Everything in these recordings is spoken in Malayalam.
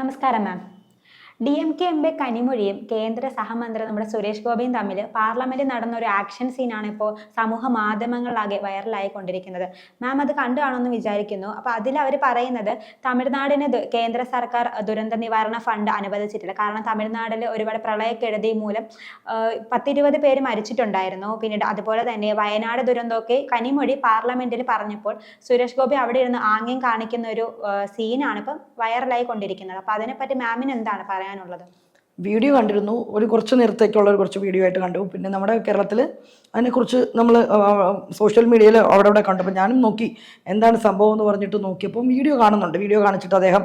നമസ്കാരം മാം. DMK എം പി കനിമൊഴിയും കേന്ദ്ര സഹമന്ത്രി നമ്മുടെ സുരേഷ് ഗോപിയും തമ്മിൽ പാർലമെന്റിൽ നടന്ന ഒരു ആക്ഷൻ സീനാണ് ഇപ്പോൾ സമൂഹ മാധ്യമങ്ങളിലാകെ വൈറലായിക്കൊണ്ടിരിക്കുന്നത്. മാം അത് കണ്ടു കാണുമെന്ന് വിചാരിക്കുന്നു. അപ്പൊ അതിൽ അവർ പറയുന്നത് തമിഴ്നാടിന് കേന്ദ്ര സർക്കാർ ദുരന്ത നിവാരണ ഫണ്ട് അനുവദിച്ചിട്ടില്ല. കാരണം തമിഴ്നാട്ടിൽ ഒരുപാട് പ്രളയക്കെടുതി മൂലം 10-20 പേര് മരിച്ചിട്ടുണ്ടായിരുന്നു. പിന്നീട് അതുപോലെ തന്നെ വയനാട് ദുരന്തമൊക്കെ കനിമൊഴി പാർലമെന്റിൽ പറഞ്ഞപ്പോൾ സുരേഷ് ഗോപി അവിടെ ഇരുന്ന് ആംഗ്യം കാണിക്കുന്ന ഒരു സീനാണ് ഇപ്പം വൈറലായി കൊണ്ടിരിക്കുന്നത്. അപ്പൊ അതിനെപ്പറ്റി മാമിന് എന്താണ് പറയാനുള്ളത്? വീഡിയോ കണ്ടിരുന്നു. കുറച്ച് നേരത്തേക്കുള്ള കുറച്ച് വീഡിയോ ആയിട്ട് കണ്ടു. പിന്നെ നമ്മുടെ കേരളത്തിൽ അതിനെക്കുറിച്ച് നമ്മൾ സോഷ്യൽ മീഡിയയിൽ അവിടെ കണ്ടപ്പോൾ ഞാനും നോക്കി എന്താണ് സംഭവം എന്ന് പറഞ്ഞിട്ട് നോക്കിയപ്പോൾ വീഡിയോ കാണുന്നുണ്ട്. വീഡിയോ കാണിച്ചിട്ട് അദ്ദേഹം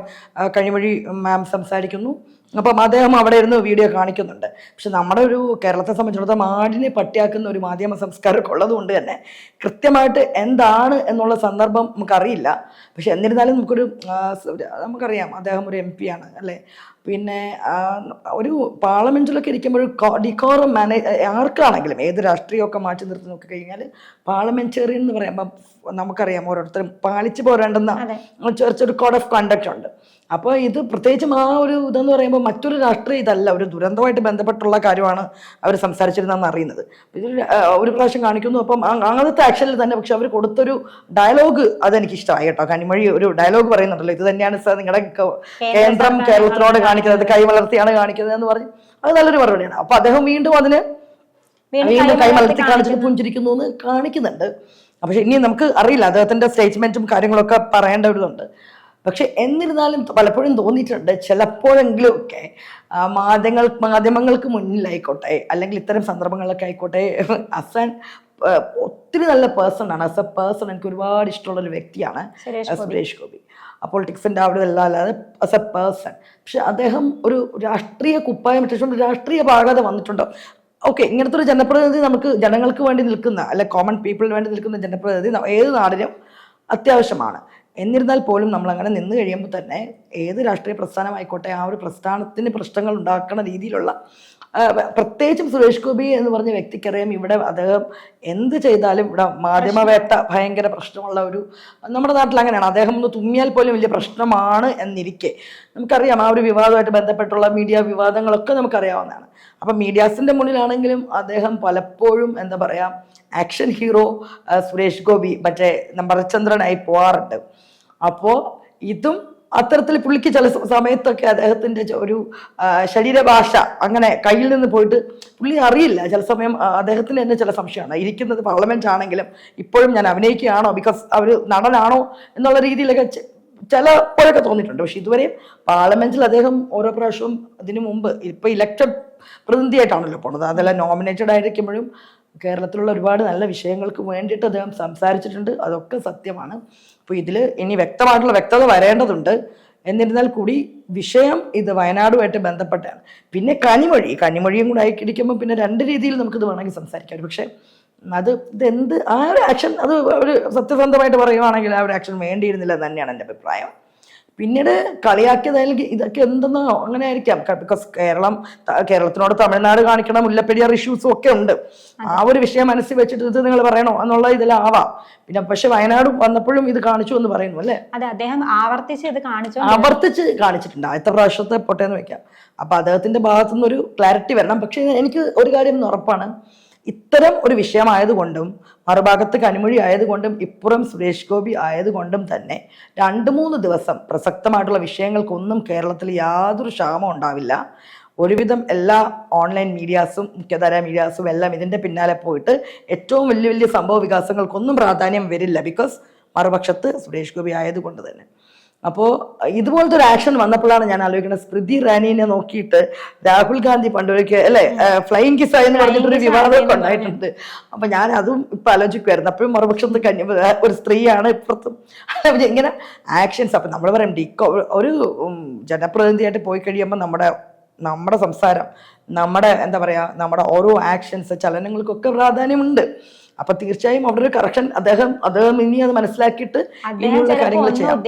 കനിമൊഴി മാം സംസാരിക്കുന്നു. അപ്പം അദ്ദേഹം അവിടെ ഇരുന്ന് വീഡിയോ കാണിക്കുന്നുണ്ട്. പക്ഷെ നമ്മുടെ ഒരു കേരളത്തെ സംബന്ധിച്ചിടത്തോളം ആടിനെ പട്ടിയാക്കുന്ന ഒരു മാധ്യമ സംസ്കാരമൊക്കെ ഉള്ളതുകൊണ്ട് തന്നെ കൃത്യമായിട്ട് എന്താണ് എന്നുള്ള സന്ദർഭം നമുക്കറിയില്ല. പക്ഷെ എന്നിരുന്നാലും നമുക്കറിയാം അദ്ദേഹം ഒരു MP ആണ് അല്ലേ. പിന്നെ ഒരു പാർലമെന്റിലൊക്കെ ഇരിക്കുമ്പോൾ ഡിക്കോറം ആർക്കാണെങ്കിലും ഏത് രാഷ്ട്രീയമൊക്കെ മാറ്റി നിർത്തി നോക്കി കഴിഞ്ഞാൽ പാർലമെന്റേറിയൻ എന്ന് പറയുമ്പം നമുക്കറിയാം ഓരോരുത്തരും പാലിച്ചു പോരേണ്ടെന്ന ചെറിയൊരു കോഡ് ഓഫ് കണ്ടക്ട് ഉണ്ട്. അപ്പോൾ ഇത് പ്രത്യേകിച്ചും ആ ഒരു ഇതെന്ന് പറയുമ്പോൾ മറ്റൊരു രാഷ്ട്രീയ ഇതല്ല, ഒരു ദുരന്തമായിട്ട് ബന്ധപ്പെട്ടുള്ള കാര്യമാണ് അവർ സംസാരിച്ചിരുന്നതെന്ന് അറിയുന്നത്. ഇത് ഒരു പ്രാവശ്യം കാണിക്കുന്നു. അപ്പം അങ്ങനത്തെ ആക്ഷനിൽ തന്നെ പക്ഷെ അവർ കൊടുത്തൊരു ഡയലോഗ് അതെനിക്ക് ഇഷ്ടമായി കേട്ടോ. കനിമൊഴി ഒരു ഡയലോഗ് പറയുന്നുണ്ടല്ലോ, ഇത് തന്നെയാണ് സാർ നിങ്ങളുടെ കേന്ദ്രം കേരളത്തിനോട് കാണിക്കുന്നത്, കൈമലർത്തിയാണ് കാണിക്കുന്നത് എന്ന് പറഞ്ഞ് അത് നല്ലൊരു മറുപടിയാണ്. അപ്പൊ അദ്ദേഹം വീണ്ടും കൈമലർത്തി കാണിച്ചിട്ട് പുഞ്ചിരിക്കുന്നു എന്ന് കാണിക്കുന്നുണ്ട്. പക്ഷെ ഇനി നമുക്ക് അറിയില്ല, അദ്ദേഹത്തിന്റെ സ്റ്റേറ്റ്മെന്റും കാര്യങ്ങളൊക്കെ പറയേണ്ടതുണ്ട്. പക്ഷെ എന്നിരുന്നാലും പലപ്പോഴും തോന്നിയിട്ടുണ്ട് ചിലപ്പോഴെങ്കിലും ഒക്കെ മാധ്യമങ്ങൾക്ക് മുന്നിലായിക്കോട്ടെ അല്ലെങ്കിൽ ഇത്തരം സന്ദർഭങ്ങളിലൊക്കെ ആയിക്കോട്ടെ ഒത്തിരി നല്ല പേഴ്സൺ ആണ്. ആസ് എ പേഴ്സൺ എനിക്ക് ഒരുപാട് ഇഷ്ടമുള്ളൊരു വ്യക്തിയാണ് സുരേഷ് ഗോപി. പൊളിറ്റിക്സിൻ്റെ അവിടെ അല്ലാതെ ആസ് എ പേഴ്സൺ. പക്ഷെ അദ്ദേഹം ഒരു രാഷ്ട്രീയ കുപ്പായം ഇട്ടിട്ടുണ്ട്, രാഷ്ട്രീയ പാകത വന്നിട്ടുണ്ടോ. ഓക്കെ, ഇങ്ങനത്തെ ഒരു ജനപ്രതിനിധി നമുക്ക് ജനങ്ങൾക്ക് വേണ്ടി നിൽക്കുന്ന അല്ലെ കോമൺ പീപ്പിളിന് വേണ്ടി നിൽക്കുന്ന ജനപ്രതിനിധി ഏത് നാടിനും അത്യാവശ്യമാണ്. എന്നിരുന്നാൽ പോലും നമ്മൾ അങ്ങനെ നിന്ന് കഴിയുമ്പോൾ തന്നെ ഏത് രാഷ്ട്രീയ പ്രസ്ഥാനമായിക്കോട്ടെ ആ ഒരു പ്രസ്ഥാനത്തിന് പ്രശ്നങ്ങൾ ഉണ്ടാക്കുന്ന രീതിയിലുള്ള പ്രത്യേകിച്ചും സുരേഷ് ഗോപി എന്ന് പറഞ്ഞ വ്യക്തിക്കറിയാം ഇവിടെ അദ്ദേഹം എന്ത് ചെയ്താലും ഇവിടെ മാധ്യമവേട്ട ഭയങ്കര പ്രശ്നമുള്ള ഒരു നമ്മുടെ നാട്ടിൽ അങ്ങനെയാണ്. അദ്ദേഹം ഒന്ന് തുമ്മിയാൽ പോലും വലിയ പ്രശ്നമാണ് എന്നിരിക്കെ നമുക്കറിയാം ആ ഒരു വിവാദമായിട്ട് ബന്ധപ്പെട്ടുള്ള മീഡിയ വിവാദങ്ങളൊക്കെ നമുക്കറിയാവുന്നതാണ്. അപ്പം മീഡിയാസിൻ്റെ മുന്നിലാണെങ്കിലും അദ്ദേഹം പലപ്പോഴും എന്താ പറയുക ആക്ഷൻ ഹീറോ സുരേഷ് ഗോപി മറ്റേ ഭരചന്ദ്രനായി പോവാറുണ്ട്. അപ്പോൾ ഇതും അത്തരത്തിൽ പുള്ളിക്ക് ചില സമയത്തൊക്കെ അദ്ദേഹത്തിൻ്റെ ഒരു ശരീരഭാഷ അങ്ങനെ കയ്യിൽ നിന്ന് പോയിട്ട് പുള്ളി അറിയില്ല. ചില സമയം അദ്ദേഹത്തിന് തന്നെ ചില സംശയമാണ്, ഇരിക്കുന്നത് പാർലമെന്റ് ആണെങ്കിലും ഇപ്പോഴും ഞാൻ അഭിനയിക്കുകയാണോ, ബിക്കോസ് അവർ നടനാണോ എന്നുള്ള രീതിയിലൊക്കെ ചിലപ്പോഴൊക്കെ തോന്നിയിട്ടുണ്ട്. പക്ഷെ ഇതുവരെയും പാർലമെന്റിൽ അദ്ദേഹം ഓരോ പ്രാവശ്യവും അതിനു മുമ്പ് ഇപ്പോൾ ഇലക്റ്റഡ് പ്രതിനിധിയായിട്ടാണല്ലോ പോണത്, അതെല്ലാം നോമിനേറ്റഡ് ആയിരിക്കുമ്പോഴും കേരളത്തിലുള്ള ഒരുപാട് നല്ല വിഷയങ്ങൾക്ക് വേണ്ടിയിട്ട് അദ്ദേഹം സംസാരിച്ചിട്ടുണ്ട്. അതൊക്കെ സത്യമാണ്. അപ്പോൾ ഇതിൽ ഇനി വ്യക്തമായിട്ടുള്ള വ്യക്തത വരേണ്ടതുണ്ട്. എന്നിരുന്നാൽ കൂടി വിഷയം ഇത് വയനാടുമായിട്ട് ബന്ധപ്പെട്ടാണ്. പിന്നെ കനിമൊഴിയും കൂടെ ആയിരിക്കുമ്പോൾ പിന്നെ രണ്ട് രീതിയിൽ നമുക്കിത് വേണമെങ്കിൽ സംസാരിക്കാം. പക്ഷേ ഇതെന്ത് ആ ഒരു ആക്ഷൻ അത് ഒരു സത്യസന്ധമായിട്ട് പറയുവാണെങ്കിൽ ആ ഒരു ആക്ഷൻ വേണ്ടിയിരുന്നില്ല തന്നെയാണ് എൻ്റെ അഭിപ്രായം. പിന്നീട് കളിയാക്കിയതായാലും ഇതൊക്കെ എന്തെന്നോ അങ്ങനെ ആയിരിക്കാം. ബിക്കോസ് കേരളത്തിനോട് തമിഴ്നാട് കാണിക്കണ മുല്ലപ്പെരിയാർ ഇഷ്യൂസും ഒക്കെ ഉണ്ട്. ആ ഒരു വിഷയം മനസ്സിൽ വെച്ചിട്ട് ഇത് നിങ്ങൾ പറയണോ എന്നുള്ള ഇതിലാവാം. പിന്നെ പക്ഷെ വയനാട് വന്നപ്പോഴും ഇത് കാണിച്ചു എന്ന് പറയുന്നു അല്ലേ. അതെ, അദ്ദേഹം ആവർത്തിച്ച് കാണിച്ചിട്ടുണ്ട്. ആദ്യത്തെ പ്രാവശ്യത്തെ പൊട്ടേന്ന് വെക്കാം. അപ്പൊ അദ്ദേഹത്തിന്റെ ഭാഗത്തുനിന്നൊരു ക്ലാരിറ്റി വരണം. പക്ഷെ എനിക്ക് ഒരു കാര്യം ഉറപ്പാണ്, ഇത്തരം ഒരു വിഷയമായതുകൊണ്ടും മറുഭാഗത്ത് കനിമൊഴി ആയതുകൊണ്ടും ഇപ്പുറം സുരേഷ് ഗോപി ആയതുകൊണ്ടും തന്നെ 2-3 ദിവസം പ്രസക്തമായിട്ടുള്ള വിഷയങ്ങൾക്കൊന്നും കേരളത്തിൽ യാതൊരു ക്ഷാമം ഉണ്ടാവില്ല. ഒരുവിധം എല്ലാ ഓൺലൈൻ മീഡിയാസും മുഖ്യധാര മീഡിയാസും എല്ലാം ഇതിൻ്റെ പിന്നാലെ പോയിട്ട് ഏറ്റവും വലിയ സംഭവ വികാസങ്ങൾക്കൊന്നും പ്രാധാന്യം വരില്ല. ബിക്കോസ് മറുപക്ഷത്ത് സുരേഷ് ഗോപി ആയതുകൊണ്ട് തന്നെ. അപ്പോൾ ഇതുപോലത്തെ ഒരു ആക്ഷൻ വന്നപ്പോഴാണ് ഞാൻ ആലോചിക്കുന്നത്, സ്മൃതി ഇറാനിയെ നോക്കിയിട്ട് രാഹുൽ ഗാന്ധി പണ്ടൊരിക്കൽ അല്ലെ ഫ്ലൈയിങ് കിസ് എന്ന് പറഞ്ഞിട്ടൊരു വിവാദമൊക്കെ ഉണ്ടായിട്ടുണ്ട്. അപ്പൊ ഞാൻ അതും ഇപ്പൊ ആലോചിക്കുമായിരുന്നു. അപ്പോഴും മറുപക്ഷത്ത് ഒരു സ്ത്രീയാണ്, ഇപ്പുറത്തും ഇങ്ങനെ ആക്ഷൻസ്. അപ്പൊ നമ്മൾ പറയും ഒരു ജനപ്രതിനിധിയായിട്ട് പോയി കഴിയുമ്പോൾ നമ്മുടെ സംസാരം നമ്മുടെ എന്താ പറയാ നമ്മുടെ ഓരോ ആക്ഷൻസ് ചലനങ്ങൾക്കൊക്കെ പ്രാധാന്യമുണ്ട്. അപ്പൊ തീർച്ചയായും അവിടെ ഒരു കറക്ഷൻ അദ്ദേഹം ഇനി അത് മനസ്സിലാക്കിയിട്ട് ഇനിയുള്ള കാര്യങ്ങൾ ചെയ്യാം.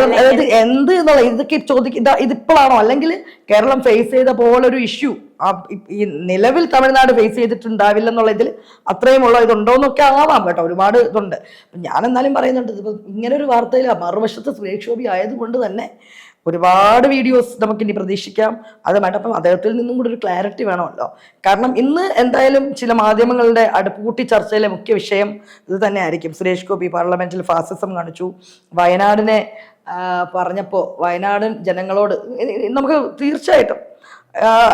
അതായത് എന്ത് എന്നുള്ള ഇതൊക്കെ ഇതിപ്പോഴാണോ അല്ലെങ്കിൽ കേരളം ഫേസ് ചെയ്ത പോലൊരു ഇഷ്യൂ ഈ നിലവിൽ തമിഴ്നാട് ഫേസ് ചെയ്തിട്ടുണ്ടാവില്ല എന്നുള്ള ഇതിൽ അത്രയും ഉള്ള ഇതുണ്ടോ എന്നൊക്കെ ആവാം കേട്ടോ, ഒരുപാട് ഇതുണ്ട്. ഞാൻ എന്നാലും പറയുന്നുണ്ട്, ഇതിപ്പോൾ ഇങ്ങനെ ഒരു വാർത്തയിൽ മറുവശത്ത് സുരേഷ് ഗോപി ആയതുകൊണ്ട് തന്നെ ഒരുപാട് വീഡിയോസ് നമുക്കിനി പ്രതീക്ഷിക്കാം. അത് വേണ്ടപ്പം അദ്ദേഹത്തിൽ നിന്നും കൂടി ഒരു ക്ലാരിറ്റി വേണമല്ലോ. കാരണം ഇന്ന് എന്തായാലും ചില മാധ്യമങ്ങളുടെ അടുപ്പുകൂട്ടി ചർച്ചയിലെ മുഖ്യ വിഷയം ഇത് തന്നെ ആയിരിക്കും. സുരേഷ് ഗോപി പാർലമെന്റിൽ ഫാസിസം കാണിച്ചു, വയനാടിനെ പറഞ്ഞപ്പോൾ വയനാടൻ ജനങ്ങളോട് നമുക്ക് തീർച്ചയായിട്ടും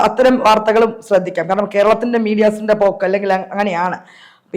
അത്തരം വാർത്തകളും ശ്രദ്ധിക്കാം. കാരണം കേരളത്തിന്റെ മീഡിയാസിന്റെ പോക്ക് അല്ലെങ്കിൽ അങ്ങനെയാണ്.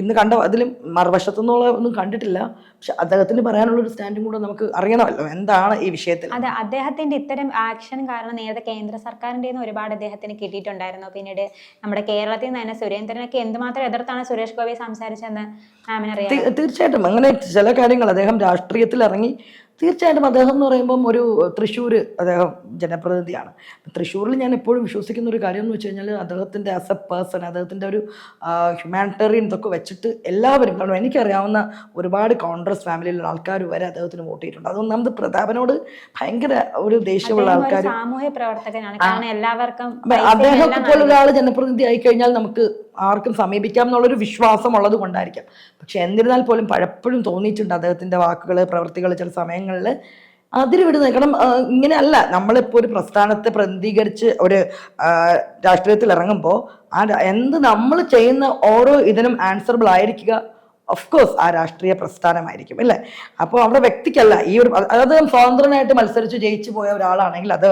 ഇന്ന് കണ്ട അതിലും മറുവശത്തു നിന്നുള്ള ഒന്നും കണ്ടിട്ടില്ല. പക്ഷെ അദ്ദേഹത്തിന് പറയാനുള്ള ഒരു സ്റ്റാൻഡും കൂടെ നമുക്ക് അറിയണമല്ലോ എന്താണ് ഈ വിഷയത്തിൽ. അതെ, അദ്ദേഹത്തിന്റെ ഇത്തരം ആക്ഷൻ കാരണം നേരത്തെ കേന്ദ്ര സർക്കാരിന്റെ ഒരുപാട് അദ്ദേഹത്തിന് കിട്ടിയിട്ടുണ്ടായിരുന്നു. പിന്നീട് നമ്മുടെ കേരളത്തിൽ നിന്ന് തന്നെ സുരേന്ദ്രനൊക്കെ എന്തുമാത്രം എതിർത്താണ് സുരേഷ് ഗോപി സംസാരിച്ചെന്ന് മാമിന് അറിയാം. തീർച്ചയായിട്ടും അങ്ങനെ ചില കാര്യങ്ങൾ അദ്ദേഹം രാഷ്ട്രീയത്തിൽ ഇറങ്ങി. തീർച്ചയായിട്ടും അദ്ദേഹം എന്ന് പറയുമ്പം ഒരു തൃശ്ശൂർ അദ്ദേഹം ജനപ്രതിനിധിയാണ്. തൃശ്ശൂരിൽ ഞാൻ എപ്പോഴും വിശ്വസിക്കുന്ന ഒരു കാര്യം എന്ന് വെച്ച് കഴിഞ്ഞാൽ അദ്ദേഹത്തിൻ്റെ ആസ് എ പേഴ്സൺ, അദ്ദേഹത്തിൻ്റെ ഒരു ഹ്യൂമാനിറ്റേറിയൻ ഇതൊക്കെ വെച്ചിട്ട് എല്ലാവരും, കാരണം എനിക്കറിയാവുന്ന ഒരുപാട് കോൺഗ്രസ് ഫാമിലിയിലുള്ള ആൾക്കാർ വരെ അദ്ദേഹത്തിന് വോട്ട് ചെയ്തിട്ടുണ്ട്. അതൊന്നാമത് പ്രതാപനോട് ഭയങ്കര ഒരു ദേഷ്യമുള്ള ആൾക്കാർ, സാമൂഹ്യ പ്രവർത്തകനാണ്. കാരണം എല്ലാവർക്കും അദ്ദേഹത്തെ പോലെ ഒരാൾ ജനപ്രതിനിധി ആയി കഴിഞ്ഞാൽ നമുക്ക് ആർക്കും സമീപിക്കാം എന്നുള്ളൊരു വിശ്വാസം ഉള്ളത് കൊണ്ടായിരിക്കാം. പക്ഷെ എന്നിരുന്നാൽ പോലും പലപ്പോഴും തോന്നിയിട്ടുണ്ട് അദ്ദേഹത്തിൻ്റെ വാക്കുകൾ, പ്രവൃത്തികൾ ചില സമയങ്ങളിൽ അതിര് വിടുന്നത്. കാരണം ഇങ്ങനെയല്ല, നമ്മളിപ്പോൾ ഒരു പ്രസ്ഥാനത്തെ പ്രതിനിധീകരിച്ച് ഒരു രാഷ്ട്രീയത്തിൽ ഇറങ്ങുമ്പോൾ എന്ത് നമ്മൾ ചെയ്യുന്ന ഓരോ ഇതിനും ആൻസറബിൾ ആയിരിക്കുക ഓഫ് കോഴ്സ് ആ രാഷ്ട്രീയ പ്രസ്ഥാനമായിരിക്കും അല്ലേ. അപ്പോൾ അവിടെ വ്യക്തിക്കല്ല ഈ ഒരു, അദ്ദേഹം സ്വതന്ത്രനായിട്ട് മത്സരിച്ച് ജയിച്ചു പോയ ഒരാളാണെങ്കിൽ അത്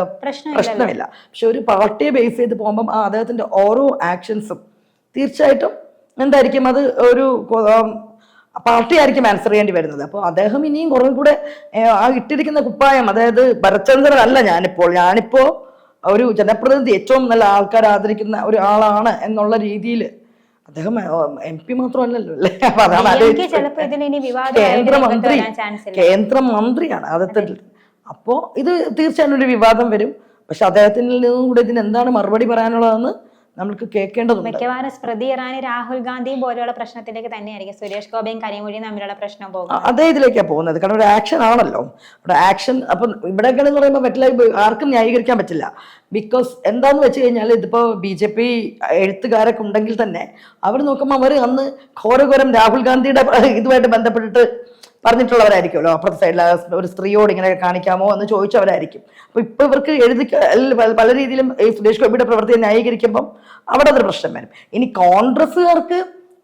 പ്രശ്നമില്ല. പക്ഷെ ഒരു പാർട്ടിയെ ബേസ് ചെയ്ത് പോകുമ്പം അദ്ദേഹത്തിൻ്റെ ഓരോ ആക്ഷൻസും തീർച്ചയായിട്ടും എന്തായിരിക്കും, അത് ഒരു പാർട്ടി ആയിരിക്കും ആൻസർ ചെയ്യേണ്ടി വരുന്നത്. അപ്പോൾ അദ്ദേഹം ഇനിയും കുറെ കൂടെ ആ ഇട്ടിരിക്കുന്ന കുപ്പായം, അതായത് ഭരചന്ദ്രൻ അല്ല ഞാനിപ്പോ ഒരു ജനപ്രതിനിധി, ഏറ്റവും നല്ല ആൾക്കാർ ആദരിക്കുന്ന ഒരു ആളാണ് എന്നുള്ള രീതിയിൽ അദ്ദേഹം MP മാത്രമല്ലല്ലോ അല്ലേ, കേന്ദ്രമന്ത്രിയാണ് അദ്ദേഹത്തിൽ. അപ്പോൾ ഇത് തീർച്ചയായും ഒരു വിവാദം വരും. പക്ഷെ അദ്ദേഹത്തിൽ നിന്നും കൂടെ ഇതിന് എന്താണ് മറുപടി പറയാനുള്ളതെന്ന് നമുക്ക് കേൾക്കേണ്ടതുണ്ട്. മിക്കവാറും സ്മൃതി ഇറാനി, രാഹുൽ ഗാന്ധിയും പോലെയുള്ള പ്രശ്നത്തിലേക്ക് തന്നെയായിരിക്കും സുരേഷ് ഗോപിയും കനിമൊഴിയും തമ്മിലുള്ള പ്രശ്നം പോകും. അതേ ഇതിലേക്കാണ് പോകുന്നത്. കാരണം ഒരു ആക്ഷൻ ആണല്ലോ, ഒരു ആക്ഷൻ. അപ്പം ഇവിടെയൊക്കെ എന്ന് പറയുമ്പോൾ മറ്റുള്ള ആർക്കും ന്യായീകരിക്കാൻ പറ്റില്ല. ബിക്കോസ് എന്താന്ന് വെച്ച് കഴിഞ്ഞാൽ ഇതിപ്പോൾ BJP എഴുത്തുകാരൊക്കെ ഉണ്ടെങ്കിൽ തന്നെ അവർ നോക്കുമ്പോൾ അവർ അന്ന് ഘോരഘോരം രാഹുൽ ഗാന്ധിയുടെ ഇതുമായിട്ട് ബന്ധപ്പെട്ടിട്ട് പറഞ്ഞിട്ടുള്ളവരായിരിക്കുമല്ലോ. അപ്പുറത്തെ സൈഡിൽ ഒരു സ്ത്രീയോട് ഇങ്ങനെ കാണിക്കാമോ എന്ന് ചോദിച്ചവരായിരിക്കും. അപ്പൊ ഇപ്പൊ ഇവർക്ക് പല രീതിയിലും ഈ സുരേഷ് ഗോപിയുടെ പ്രവൃത്തിയെ ന്യായീകരിക്കുമ്പം അവിടെ അതൊരു പ്രശ്നം വരും. ഇനി കോൺഗ്രസ്സുകാർക്ക്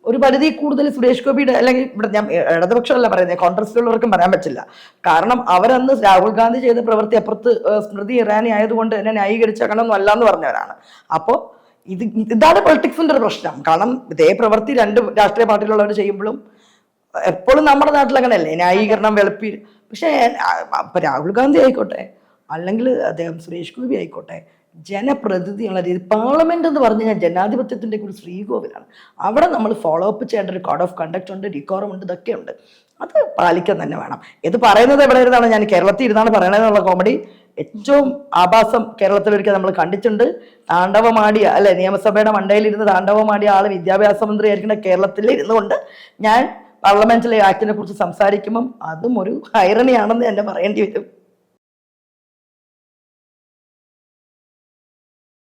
ഒരു പരിധി കൂടുതൽ സുരേഷ് ഗോപിയുടെ, അല്ലെങ്കിൽ ഇവിടെ ഞാൻ ഇടതുപക്ഷമല്ല പറയുന്നത്, കോൺഗ്രസ്സിലുള്ളവർക്കും പറയാൻ പറ്റില്ല. കാരണം അവരന്ന് രാഹുൽ ഗാന്ധി ചെയ്ത പ്രവൃത്തി അപ്പുറത്ത് സ്മൃതി ഇറാനി ആയതുകൊണ്ട് തന്നെ ന്യായീകരിച്ചേക്കണമെന്നും അല്ല എന്ന് പറഞ്ഞവരാണ്. അപ്പോൾ ഇതാണ് പൊളിറ്റിക്സിന്റെ ഒരു പ്രശ്നം. കാരണം ഇതേ പ്രവൃത്തി രണ്ട് രാഷ്ട്രീയ പാർട്ടിയിലുള്ളവർ ചെയ്യുമ്പോഴും എപ്പോഴും നമ്മുടെ നാട്ടിൽ അങ്ങനെയല്ലേ, ന്യായീകരണം, വെളുപ്പി. പക്ഷേ ഇപ്പം രാഹുൽ ഗാന്ധി ആയിക്കോട്ടെ, അല്ലെങ്കിൽ അദ്ദേഹം സുരേഷ് ഗോപി ആയിക്കോട്ടെ, ജനപ്രതിനിധിയുള്ള രീതി, പാർലമെന്റ് എന്ന് പറഞ്ഞു കഴിഞ്ഞാൽ ജനാധിപത്യത്തിൻ്റെ ഒരു ശ്രീകോവിലാണ്. അവിടെ നമ്മൾ ഫോളോ അപ്പ് ചെയ്യേണ്ട ഒരു കോഡ് ഓഫ് കണ്ടക്ട് ഉണ്ട്, ഡിക്കോറം ഉണ്ട്, ഇതൊക്കെ ഉണ്ട്. അത് പാലിക്കാൻ തന്നെ വേണം. ഇത് പറയുന്നത് എവിടെ ഇരുന്നാണ്, ഞാൻ കേരളത്തിൽ ഇരുന്നാണ് പറയണതെന്നുള്ള കോമഡി ഏറ്റവും ആഭാസം കേരളത്തിലൊരിക്കൽ നമ്മൾ കണ്ടിട്ടുണ്ട്. താണ്ഡവമാടിയ അല്ലെ, നിയമസഭയുടെ മണ്ടയിലിരുന്ന് താണ്ഡവമാടിയ ആള് വിദ്യാഭ്യാസ മന്ത്രി ആയിരിക്കുന്ന കേരളത്തിൽ ഇരുന്നുകൊണ്ട് ഞാൻ പാർലമെന്റിലെ ആക്ടിനെ കുറിച്ച് സംസാരിക്കുമ്പം അതും ഒരു ഐറണിയാണെന്ന് തന്നെ പറയേണ്ടി വരും.